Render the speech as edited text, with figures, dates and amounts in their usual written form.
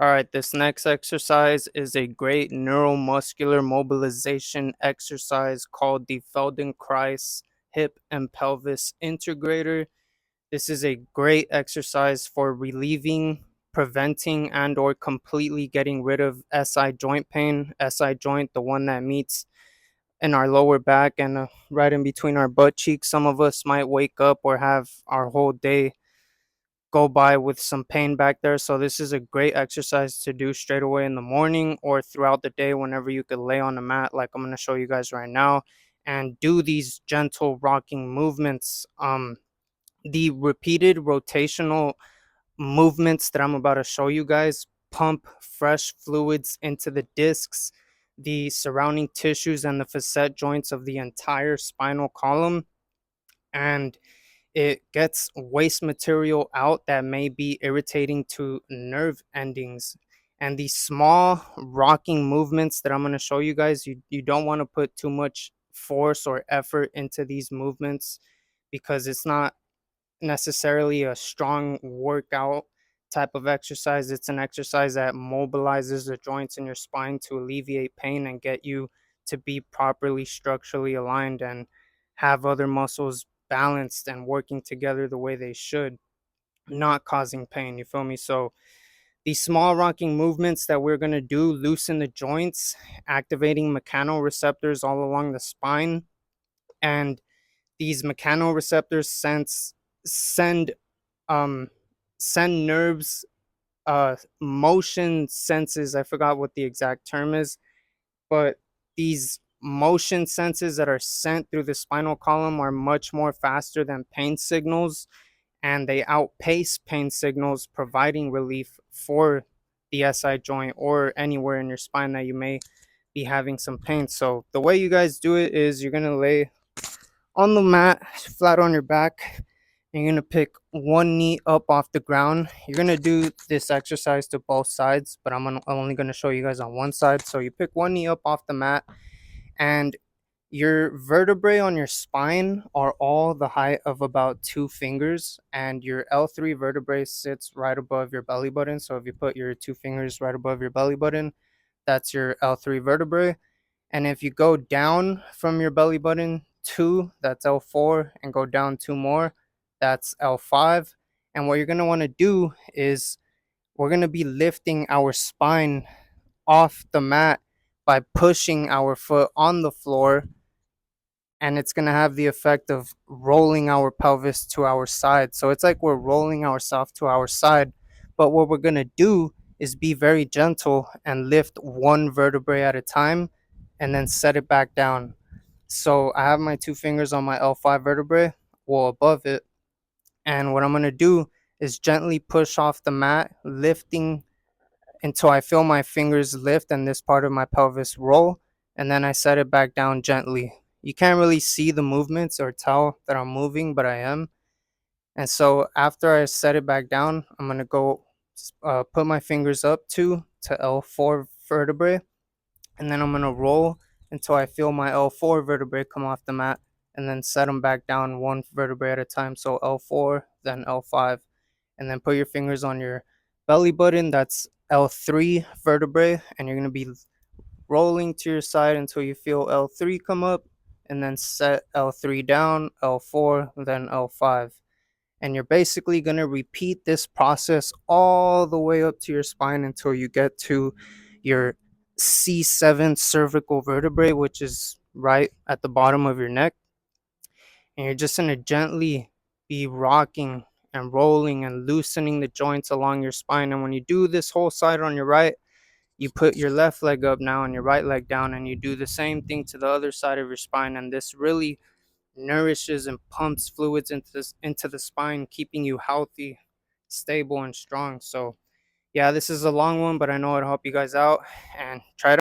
All right, this next exercise is a great neuromuscular mobilization exercise called the Feldenkrais hip and pelvis integrator. This is a great exercise for relieving, preventing, and or completely getting rid of SI joint pain. SI joint, the one that meets in our lower back and right in between our butt cheeks. Some of us might wake up or have our whole day go by with some pain back there. So this is a great exercise to do straight away in the morning or throughout the day whenever you could lay on the mat like I'm going to show you guys right now and do these gentle rocking movements. The repeated rotational movements that I'm about to show you guys pump fresh fluids into the discs, the surrounding tissues, and the facet joints of the entire spinal column. And it gets waste material out that may be irritating to nerve endings. And these small rocking movements that I'm going to show you guys, you don't want to put too much force or effort into these movements because it's not necessarily a strong workout type of exercise. It's an exercise that mobilizes the joints in your spine to alleviate pain and get you to be properly structurally aligned and have other muscles balanced and working together the way they should, not causing pain. You feel me? So these small rocking movements that we're going to do loosen the joints, activating mechanoreceptors all along the spine. And these mechanoreceptors send um send nerves, motion senses. I forgot what the exact term is, but these motion senses that are sent through the spinal column are much more faster than pain signals, and they outpace pain signals, providing relief for the SI joint or anywhere in your spine that you may be having some pain. So the way you guys do it is you're going to lay on the mat flat on your back. You're going to pick one knee up off the ground. You're going to do this exercise to both sides, but I'm only going to show you guys on one side. So you pick one knee up off the mat, and your vertebrae on your spine are all the height of about 2 fingers, and your L3 vertebrae sits right above your belly button. So if you put your 2 fingers right above your belly button, that's your L3 vertebrae. And if you go down from your belly button two, that's L4, and go down two more, that's L5. And what you're going to want to do is we're going to be lifting our spine off the mat by pushing our foot on the floor, and it's going to have the effect of rolling our pelvis to our side. So it's like we're rolling ourselves to our side. But what we're going to do is be very gentle and lift one vertebrae at a time and then set it back down. So I have my 2 fingers on my L5 vertebrae, well above it. And what I'm going to do is gently push off the mat, lifting until I feel my fingers lift and this part of my pelvis roll, and then I set it back down gently. You can't really see the movements or tell that I'm moving, but I am. And so after I set it back down, I'm gonna go put my fingers up to L4 vertebrae, and then I'm gonna roll until I feel my L4 vertebrae come off the mat, and then set them back down one vertebrae at a time. So L4, then L5, and then put your fingers on your belly button. That's L3 vertebrae, and you're gonna be rolling to your side until you feel L3 come up, and then set L3 down, L4, then L5. And you're basically gonna repeat this process all the way up to your spine until you get to your C7 cervical vertebrae, which is right at the bottom of your neck. And you're just gonna gently be rocking and rolling and loosening the joints along your spine. And when you do this whole side on your right, you put your left leg up now and your right leg down, and you do the same thing to the other side of your spine. And this really nourishes and pumps fluids into the spine, keeping you healthy, stable, and strong. So yeah, this is a long one, but I know it'll help you guys out, and try to